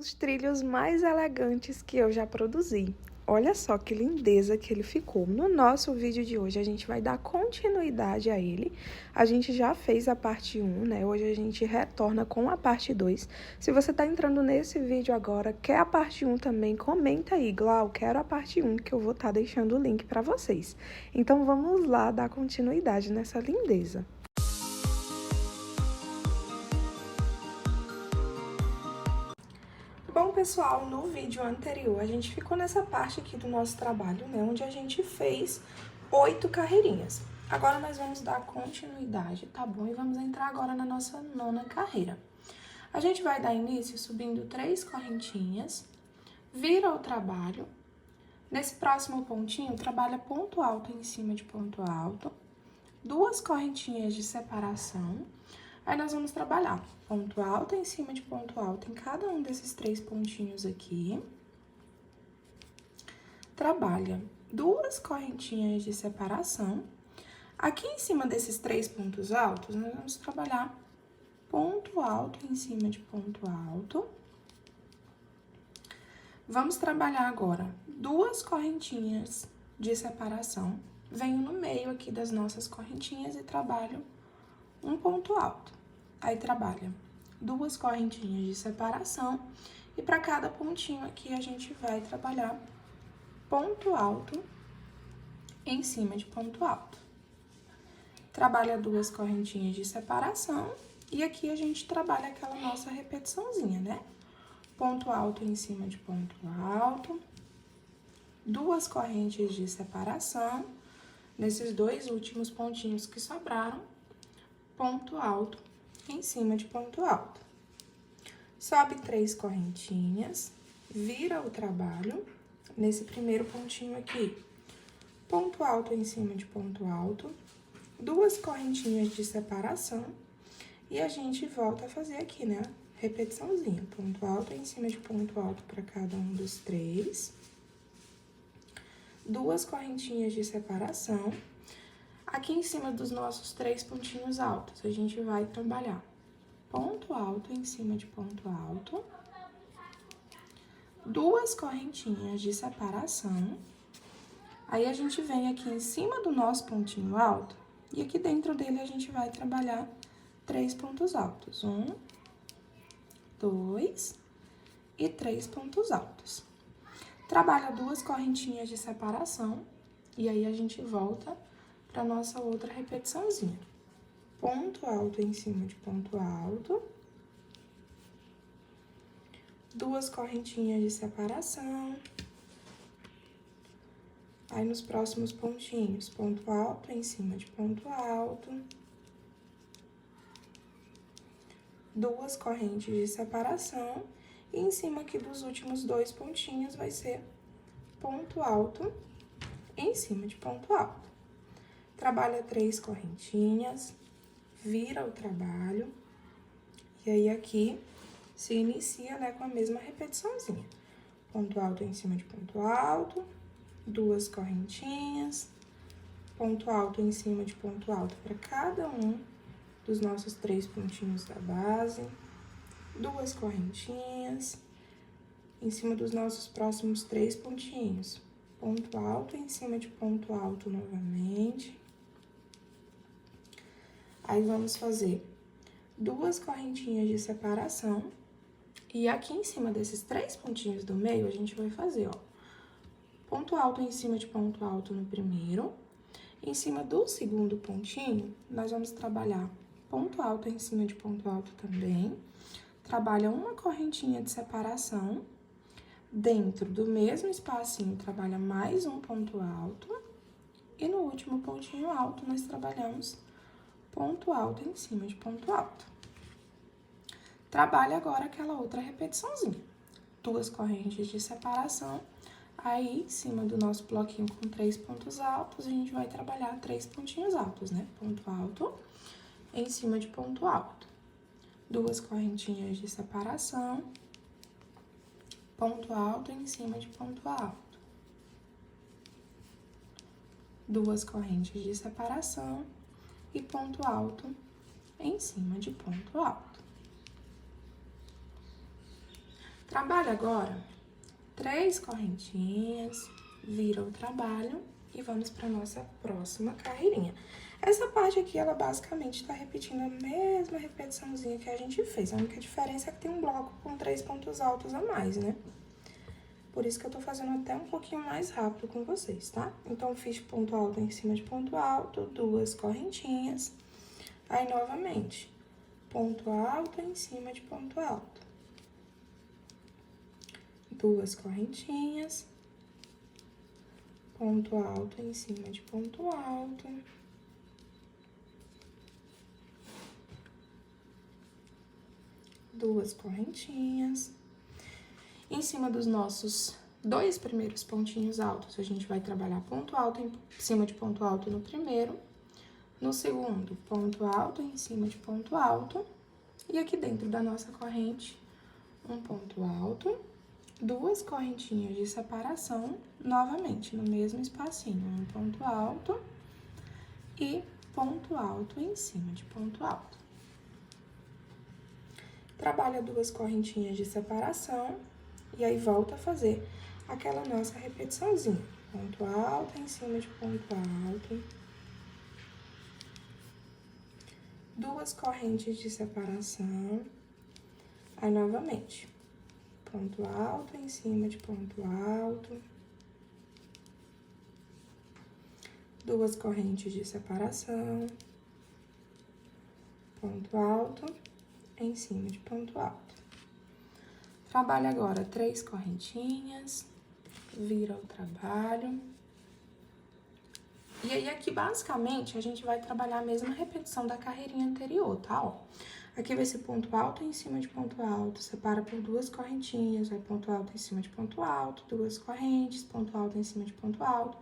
dos trilhos mais elegantes que eu já produzi. Olha só que lindeza que ele ficou. No nosso vídeo de hoje, a gente vai dar continuidade a ele. A gente já fez a parte 1, né? Hoje a gente retorna com a parte 2. Se você tá entrando nesse vídeo agora, quer a parte 1 também, comenta aí, Glau, quero a parte 1, que eu vou estar deixando o link para vocês. Então, vamos lá dar continuidade nessa lindeza. Bom, pessoal, no vídeo anterior, a gente ficou nessa parte aqui do nosso trabalho, né? Onde a gente fez 8 carreirinhas. Agora, nós vamos dar continuidade, tá bom? E vamos entrar agora na nossa 9ª carreira. A gente vai dar início subindo 3 correntinhas, vira o trabalho. Nesse próximo pontinho, trabalha ponto alto em cima de ponto alto, 2 correntinhas de separação. Aí, nós vamos trabalhar ponto alto em cima de ponto alto em cada um desses 3 pontinhos aqui. Trabalha 2 correntinhas de separação. Aqui em cima desses 3 pontos altos, nós vamos trabalhar ponto alto em cima de ponto alto. Vamos trabalhar agora 2 correntinhas de separação. Venho no meio aqui das nossas correntinhas e trabalho um ponto alto. Aí, trabalha 2 correntinhas de separação e para cada pontinho aqui a gente vai trabalhar ponto alto em cima de ponto alto. Trabalha 2 correntinhas de separação e aqui a gente trabalha aquela nossa repetiçãozinha, né? Ponto alto em cima de ponto alto, 2 correntes de separação, nesses 2 últimos pontinhos que sobraram, ponto alto em cima de ponto alto. Sobe 3 correntinhas, vira o trabalho, nesse primeiro pontinho aqui, ponto alto em cima de ponto alto, 2 correntinhas de separação, e a gente volta a fazer aqui, né? Repetiçãozinha, ponto alto em cima de ponto alto para cada um dos 3, 2 correntinhas de separação. Aqui em cima dos nossos 3 pontinhos altos, a gente vai trabalhar ponto alto em cima de ponto alto, 2 correntinhas de separação. Aí, a gente vem aqui em cima do nosso pontinho alto e aqui dentro dele a gente vai trabalhar 3 pontos altos. 1, 2 e 3 pontos altos. Trabalha 2 correntinhas de separação e aí a gente volta para nossa outra repetiçãozinha. Ponto alto em cima de ponto alto, 2 correntinhas de separação. Aí, nos próximos pontinhos, ponto alto em cima de ponto alto, 2 correntes de separação. E em cima aqui dos últimos 2 pontinhos vai ser ponto alto em cima de ponto alto. Trabalha 3 correntinhas, vira o trabalho, e aí aqui se inicia, né, com a mesma repetiçãozinha. Ponto alto em cima de ponto alto, 2 correntinhas, ponto alto em cima de ponto alto para cada um dos nossos 3 pontinhos da base, 2 correntinhas, em cima dos nossos próximos 3 pontinhos, ponto alto em cima de ponto alto novamente. Aí, vamos fazer 2 correntinhas de separação. E aqui em cima desses 3 pontinhos do meio, a gente vai fazer, ó, ponto alto em cima de ponto alto no primeiro. Em cima do segundo pontinho, nós vamos trabalhar ponto alto em cima de ponto alto também. Trabalha uma correntinha de separação. Dentro do mesmo espacinho, trabalha mais um ponto alto. E no último pontinho alto, nós trabalhamos ponto alto em cima de ponto alto. Trabalha agora aquela outra repetiçãozinha. 2 correntes de separação. Aí, em cima do nosso bloquinho com 3 pontos altos, a gente vai trabalhar 3 pontinhos altos, né? Ponto alto em cima de ponto alto. 2 correntinhas de separação. Ponto alto em cima de ponto alto. 2 correntes de separação e ponto alto em cima de ponto alto. Trabalha agora 3 correntinhas, vira o trabalho e vamos para nossa próxima carreirinha. Essa parte aqui, ela basicamente está repetindo a mesma repetiçãozinha que a gente fez. A única diferença é que tem um bloco com 3 pontos altos a mais, né? Por isso que eu tô fazendo até um pouquinho mais rápido com vocês, tá? Então, fiz ponto alto em cima de ponto alto, 2 correntinhas. Aí, novamente, ponto alto em cima de ponto alto. 2 correntinhas. Ponto alto em cima de ponto alto. Duas correntinhas. Em cima dos nossos 2 primeiros pontinhos altos, a gente vai trabalhar ponto alto em cima de ponto alto no primeiro. No segundo, ponto alto em cima de ponto alto. E aqui dentro da nossa corrente, um ponto alto, 2 correntinhas de separação, novamente, no mesmo espacinho. Um ponto alto e ponto alto em cima de ponto alto. Trabalha 2 correntinhas de separação. E aí, volta a fazer aquela nossa repetiçãozinha. Ponto alto em cima de ponto alto. 2 correntes de separação. Aí, novamente, ponto alto em cima de ponto alto. 2 correntes de separação. Ponto alto em cima de ponto alto. Trabalha agora 3 correntinhas, vira o trabalho. E aí, aqui, basicamente, a gente vai trabalhar a mesma repetição da carreirinha anterior, tá? Ó, aqui vai ser ponto alto em cima de ponto alto, separa por 2 correntinhas, vai ponto alto em cima de ponto alto, 2 correntes, ponto alto em cima de ponto alto,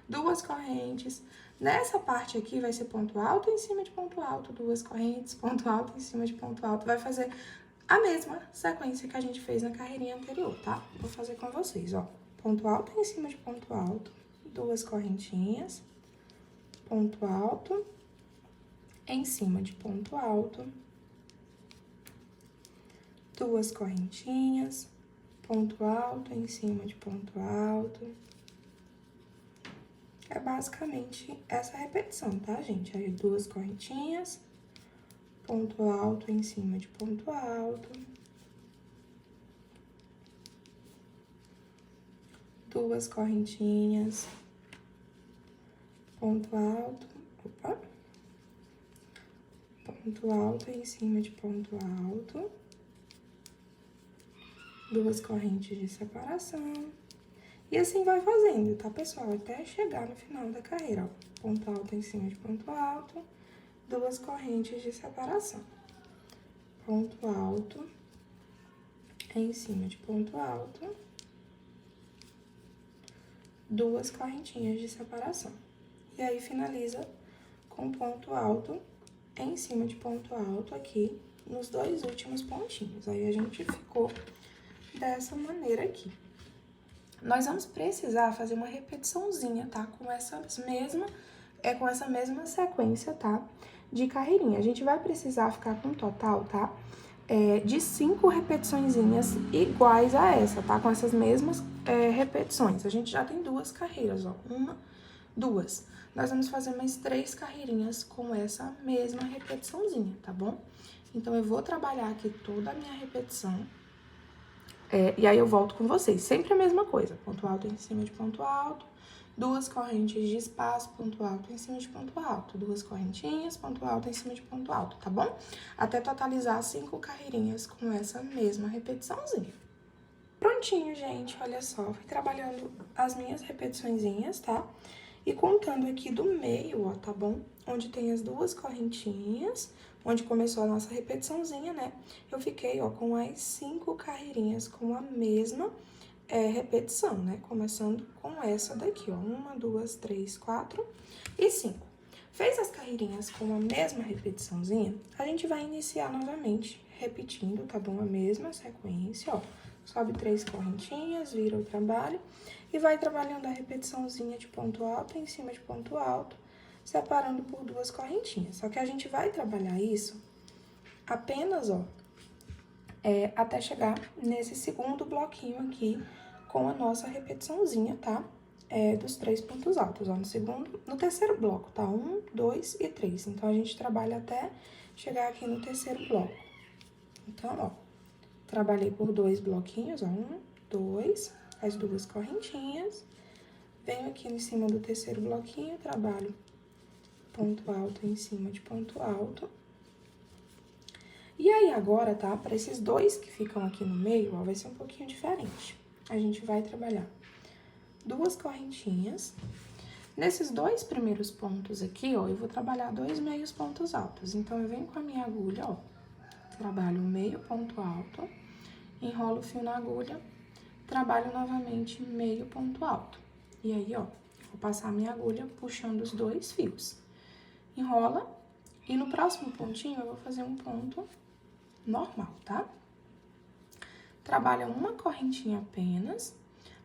2 correntes. Nessa parte aqui, vai ser ponto alto em cima de ponto alto, 2 correntes, ponto alto em cima de ponto alto. Vai fazer a mesma sequência que a gente fez na carreirinha anterior, tá? Vou fazer com vocês, ó. Ponto alto em cima de ponto alto, 2 correntinhas, ponto alto em cima de ponto alto, 2 correntinhas, ponto alto em cima de ponto alto. É basicamente essa repetição, tá, gente? Aí, 2 correntinhas, ponto alto em cima de ponto alto, 2 correntinhas, ponto alto, ponto alto em cima de ponto alto, 2 correntes de separação. E assim vai fazendo, tá, pessoal? Até chegar no final da carreira, ó. Ponto alto em cima de ponto alto, 2 correntes de separação. Ponto alto em cima de ponto alto, 2 correntinhas de separação. E aí, finaliza com ponto alto em cima de ponto alto aqui, nos 2 últimos pontinhos. Aí, a gente ficou dessa maneira aqui. Nós vamos precisar fazer uma repetiçãozinha, tá? Com essa mesma sequência, tá? De carreirinha. A gente vai precisar ficar com um total, tá? De 5 repetiçõezinhas iguais a essa, tá? Com essas mesmas repetições. A gente já tem 2 carreiras, ó. 1, 2. Nós vamos fazer mais 3 carreirinhas com essa mesma repetiçãozinha, tá bom? Então, eu vou trabalhar aqui toda a minha repetição. E aí, eu volto com vocês. Sempre a mesma coisa. Ponto alto em cima de ponto alto. 2 correntes de espaço, ponto alto em cima de ponto alto. 2 correntinhas, ponto alto em cima de ponto alto, tá bom? Até totalizar 5 carreirinhas com essa mesma repetiçãozinha. Prontinho, gente, olha só. Fui trabalhando as minhas repetiçõezinhas, tá? E contando aqui do meio, ó, tá bom? Onde tem as 2 correntinhas, onde começou a nossa repetiçãozinha, né? Eu fiquei, ó, com as 5 carreirinhas com a mesma repetição, né? Começando com essa daqui, ó. 1, 2, 3, 4 e 5. Fez as carreirinhas com a mesma repetiçãozinha, a gente vai iniciar novamente, repetindo, tá bom? A mesma sequência, ó. Sobe 3 correntinhas, vira o trabalho e vai trabalhando a repetiçãozinha de ponto alto em cima de ponto alto, separando por 2 correntinhas. Só que a gente vai trabalhar isso apenas, ó, até chegar nesse segundo bloquinho aqui com a nossa repetiçãozinha, tá? Dos 3 pontos altos, ó, no terceiro bloco, tá? 1, 2 e 3. Então, a gente trabalha até chegar aqui no terceiro bloco. Então, ó, trabalhei por 2 bloquinhos, ó, 1, 2, as 2 correntinhas. Venho aqui em cima do terceiro bloquinho, trabalho ponto alto em cima de ponto alto. E aí, agora, tá? Para esses 2 que ficam aqui no meio, ó, vai ser um pouquinho diferente. A gente vai trabalhar 2 correntinhas. Nesses 2 primeiros pontos aqui, ó, eu vou trabalhar 2 meios pontos altos. Então, eu venho com a minha agulha, ó, trabalho um meio ponto alto, enrolo o fio na agulha, trabalho novamente meio ponto alto. E aí, ó, vou passar a minha agulha puxando os 2 fios. Enrola, e no próximo pontinho eu vou fazer um ponto normal, tá? Trabalha uma correntinha apenas,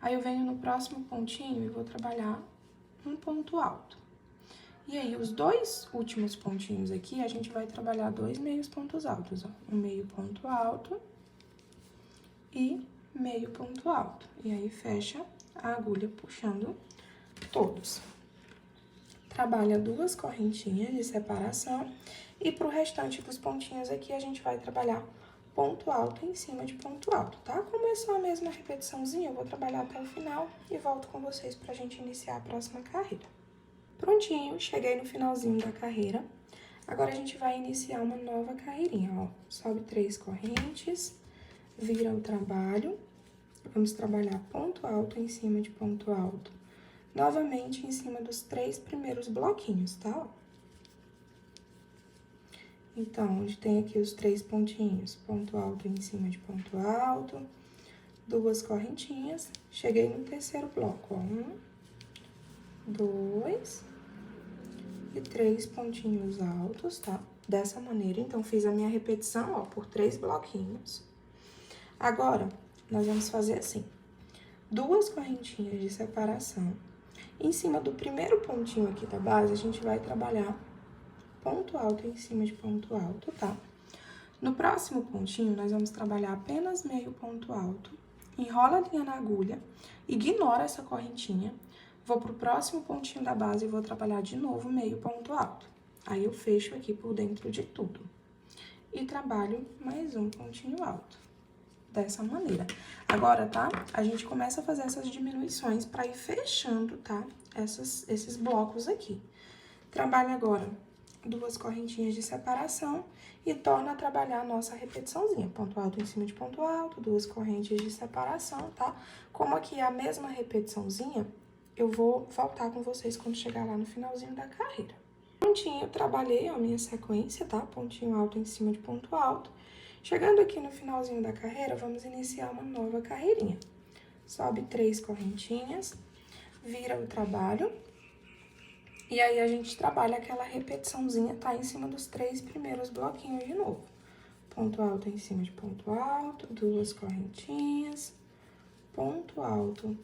aí eu venho no próximo pontinho e vou trabalhar um ponto alto. E aí, os 2 últimos pontinhos aqui, a gente vai trabalhar 2 meios pontos altos, ó. Um meio ponto alto e meio ponto alto. E aí, fecha a agulha puxando todos. Trabalha 2 correntinhas de separação e pro restante dos pontinhos aqui, a gente vai trabalhar ponto alto em cima de ponto alto, tá? Como é só a mesma repetiçãozinha, eu vou trabalhar até o final e volto com vocês pra gente iniciar a próxima carreira. Prontinho, cheguei no finalzinho da carreira. Agora, a gente vai iniciar uma nova carreirinha, ó. Sobe 3 correntes, vira o trabalho. Vamos trabalhar ponto alto em cima de ponto alto. Novamente, em cima dos 3 primeiros bloquinhos, tá? Então, onde tem aqui os 3 pontinhos, ponto alto em cima de ponto alto, 2 correntinhas. Cheguei no terceiro bloco, ó. 1, 2 e 3 pontinhos altos, tá? Dessa maneira, então, fiz a minha repetição, ó, por 3 bloquinhos. Agora, nós vamos fazer assim, 2 correntinhas de separação. Em cima do primeiro pontinho aqui da base, a gente vai trabalhar ponto alto em cima de ponto alto, tá? No próximo pontinho, nós vamos trabalhar apenas meio ponto alto. Enrola a linha na agulha, ignora essa correntinha. Vou pro próximo pontinho da base e vou trabalhar de novo meio ponto alto. Aí, eu fecho aqui por dentro de tudo. E trabalho mais um pontinho alto. Dessa maneira. Agora, tá? A gente começa a fazer essas diminuições pra ir fechando, tá? Esses blocos aqui. Trabalha agora 2 correntinhas de separação e torna a trabalhar a nossa repetiçãozinha. Ponto alto em cima de ponto alto, 2 correntes de separação, tá? Como aqui é a mesma repetiçãozinha, eu vou voltar com vocês quando chegar lá no finalzinho da carreira. Prontinho, trabalhei a minha sequência, tá? Pontinho alto em cima de ponto alto. Chegando aqui no finalzinho da carreira, vamos iniciar uma nova carreirinha. Sobe 3 correntinhas, vira o trabalho. E aí, a gente trabalha aquela repetiçãozinha, tá? Em cima dos 3 primeiros bloquinhos de novo. Ponto alto em cima de ponto alto, 2 correntinhas, ponto alto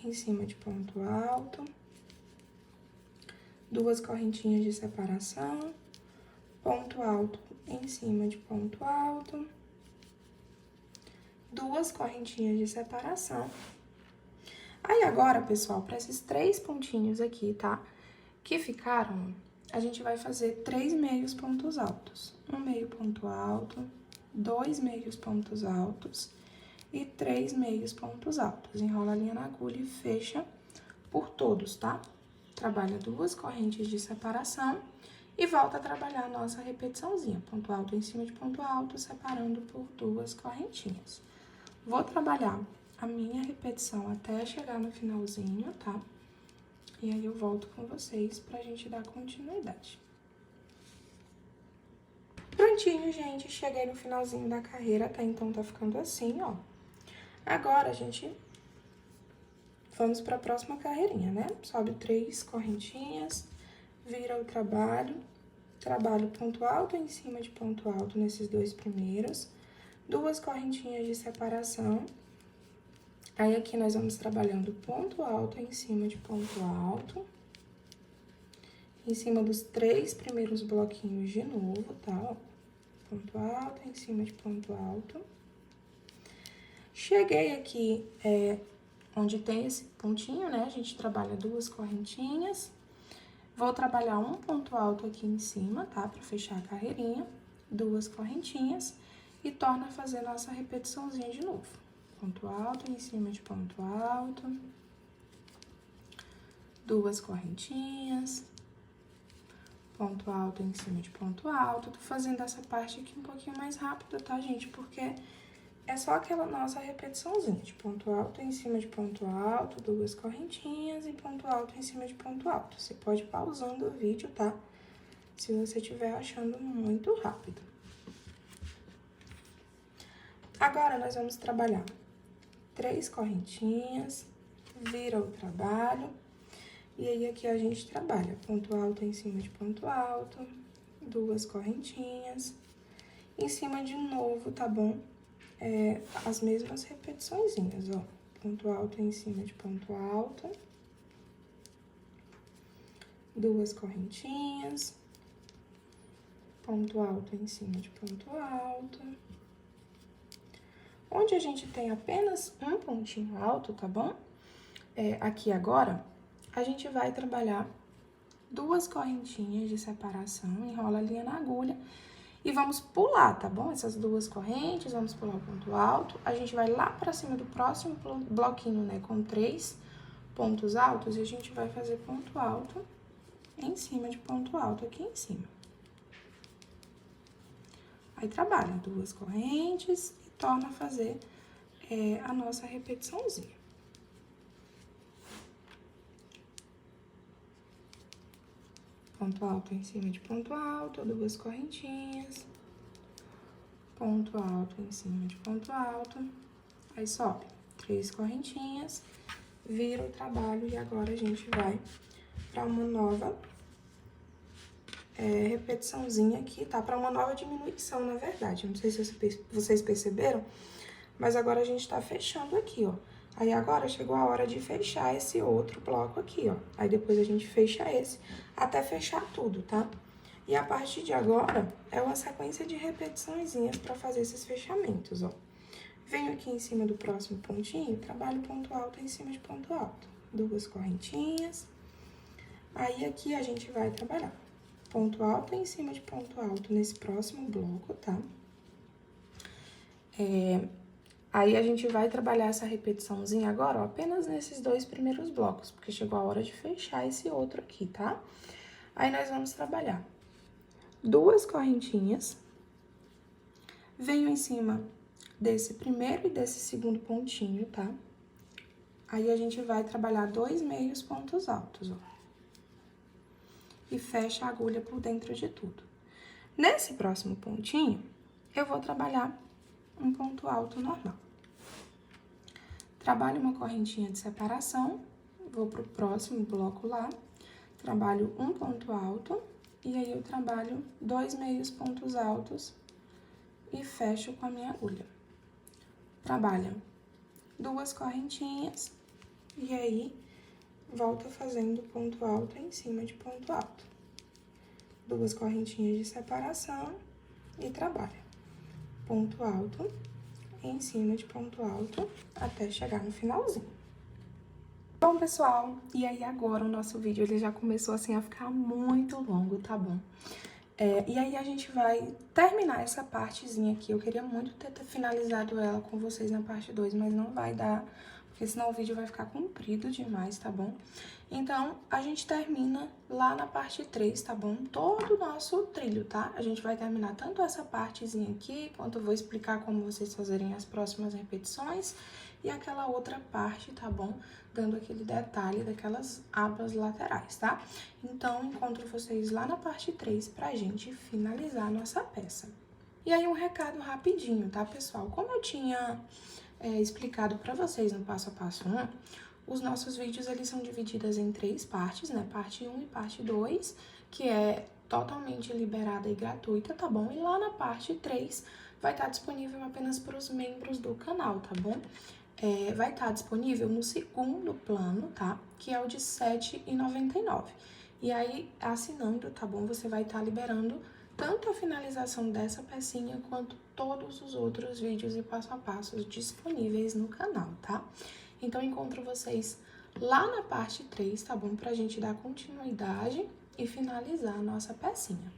em cima de ponto alto, 2 correntinhas de separação, ponto alto em cima de ponto alto, 2 correntinhas de separação. Aí, agora, pessoal, para esses 3 pontinhos aqui, tá? Que ficaram, a gente vai fazer 3 meios pontos altos. Um meio ponto alto, 2 meios pontos altos e 3 meios pontos altos. Enrola a linha na agulha e fecha por todos, tá? Trabalha 2 correntes de separação e volta a trabalhar a nossa repetiçãozinha. Ponto alto em cima de ponto alto, separando por 2 correntinhas. Vou trabalhar a minha repetição até chegar no finalzinho, tá? E aí, eu volto com vocês pra gente dar continuidade. Prontinho, gente. Cheguei no finalzinho da carreira, até então tá ficando assim, ó. Agora, gente, vamos pra próxima carreirinha, né? Sobe 3 correntinhas, vira o trabalho, trabalho ponto alto em cima de ponto alto nesses 2 primeiros, 2 correntinhas de separação. Aí, aqui, nós vamos trabalhando ponto alto em cima de ponto alto, em cima dos 3 primeiros bloquinhos de novo, tá? Ponto alto em cima de ponto alto. Cheguei aqui, onde tem esse pontinho, né? A gente trabalha 2 correntinhas. Vou trabalhar um ponto alto aqui em cima, tá? Pra fechar a carreirinha. 2 correntinhas. E torna a fazer nossa repetiçãozinha de novo. Ponto alto em cima de ponto alto. 2 correntinhas. Ponto alto em cima de ponto alto. Tô fazendo essa parte aqui um pouquinho mais rápida, tá, gente? Porque é só aquela nossa repetiçãozinha de ponto alto em cima de ponto alto, 2 correntinhas e ponto alto em cima de ponto alto. Você pode ir pausando o vídeo, tá? Se você estiver achando muito rápido. Agora, nós vamos trabalhar 3 correntinhas, vira o trabalho. E aí, aqui a gente trabalha ponto alto em cima de ponto alto, 2 correntinhas. Em cima de novo, tá bom? As mesmas repetiçõezinhas, ó. Ponto alto em cima de ponto alto. 2 correntinhas. Ponto alto em cima de ponto alto. Onde a gente tem apenas um pontinho alto, tá bom? Aqui agora, a gente vai trabalhar 2 correntinhas de separação, enrola a linha na agulha e vamos pular, tá bom? Essas 2 correntes, vamos pular o ponto alto. A gente vai lá pra cima do próximo bloquinho, né, com 3 pontos altos e a gente vai fazer ponto alto em cima de ponto alto aqui em cima. Aí, trabalha 2 correntes e torna a fazer a nossa repetiçãozinha. Ponto alto em cima de ponto alto, 2 correntinhas. Ponto alto em cima de ponto alto. Aí, sobe 3 correntinhas, vira o trabalho e agora a gente vai pra uma nova repetiçãozinha aqui, tá? Pra uma nova diminuição, na verdade. Não sei se vocês perceberam, mas agora a gente tá fechando aqui, ó. Aí, agora chegou a hora de fechar esse outro bloco aqui, ó. Aí, depois a gente fecha esse, até fechar tudo, tá? E a partir de agora, é uma sequência de repetiçõezinhas pra fazer esses fechamentos, ó. Venho aqui em cima do próximo pontinho, trabalho ponto alto em cima de ponto alto. 2 correntinhas. Aí, aqui a gente vai trabalhar ponto alto em cima de ponto alto nesse próximo bloco, tá? Aí, a gente vai trabalhar essa repetiçãozinha agora, ó, apenas nesses 2 primeiros blocos, porque chegou a hora de fechar esse outro aqui, tá? Aí, nós vamos trabalhar 2 correntinhas, venho em cima desse primeiro e desse segundo pontinho, tá? Aí, a gente vai trabalhar 2 meios pontos altos, ó. E fecha a agulha por dentro de tudo. Nesse próximo pontinho, eu vou trabalhar um ponto alto normal. Trabalho uma correntinha de separação, vou pro próximo bloco lá, trabalho um ponto alto, e aí eu trabalho 2 meios pontos altos e fecho com a minha agulha. Trabalha 2 correntinhas, e aí volta fazendo ponto alto em cima de ponto alto. 2 correntinhas de separação e trabalha ponto alto em cima de ponto alto até chegar no finalzinho. Bom, pessoal, e aí agora o nosso vídeo ele já começou assim a ficar muito longo, tá bom? E aí a gente vai terminar essa partezinha aqui. Eu queria muito ter finalizado ela com vocês na parte 2, mas não vai dar, porque senão o vídeo vai ficar comprido demais, tá bom? Então, a gente termina lá na parte 3, tá bom? Todo o nosso trilho, tá? A gente vai terminar tanto essa partezinha aqui, quanto eu vou explicar como vocês fazerem as próximas repetições, e aquela outra parte, tá bom? Dando aquele detalhe daquelas abas laterais, tá? Então, encontro vocês lá na parte 3 pra gente finalizar a nossa peça. E aí, um recado rapidinho, tá, pessoal? Como eu tinha explicado pra vocês no passo a passo 1, os nossos vídeos, eles são divididos em 3 partes, né? Parte 1 e parte 2, que é totalmente liberada e gratuita, tá bom? E lá na parte 3 vai estar disponível apenas para os membros do canal, tá bom? Vai estar disponível no segundo plano, tá? Que é o de R$ 7,99. E aí, assinando, tá bom? Você vai estar liberando tanto a finalização dessa pecinha quanto todos os outros vídeos e passo a passos disponíveis no canal, tá? Então, encontro vocês lá na parte 3, tá bom? Pra gente dar continuidade e finalizar a nossa pecinha.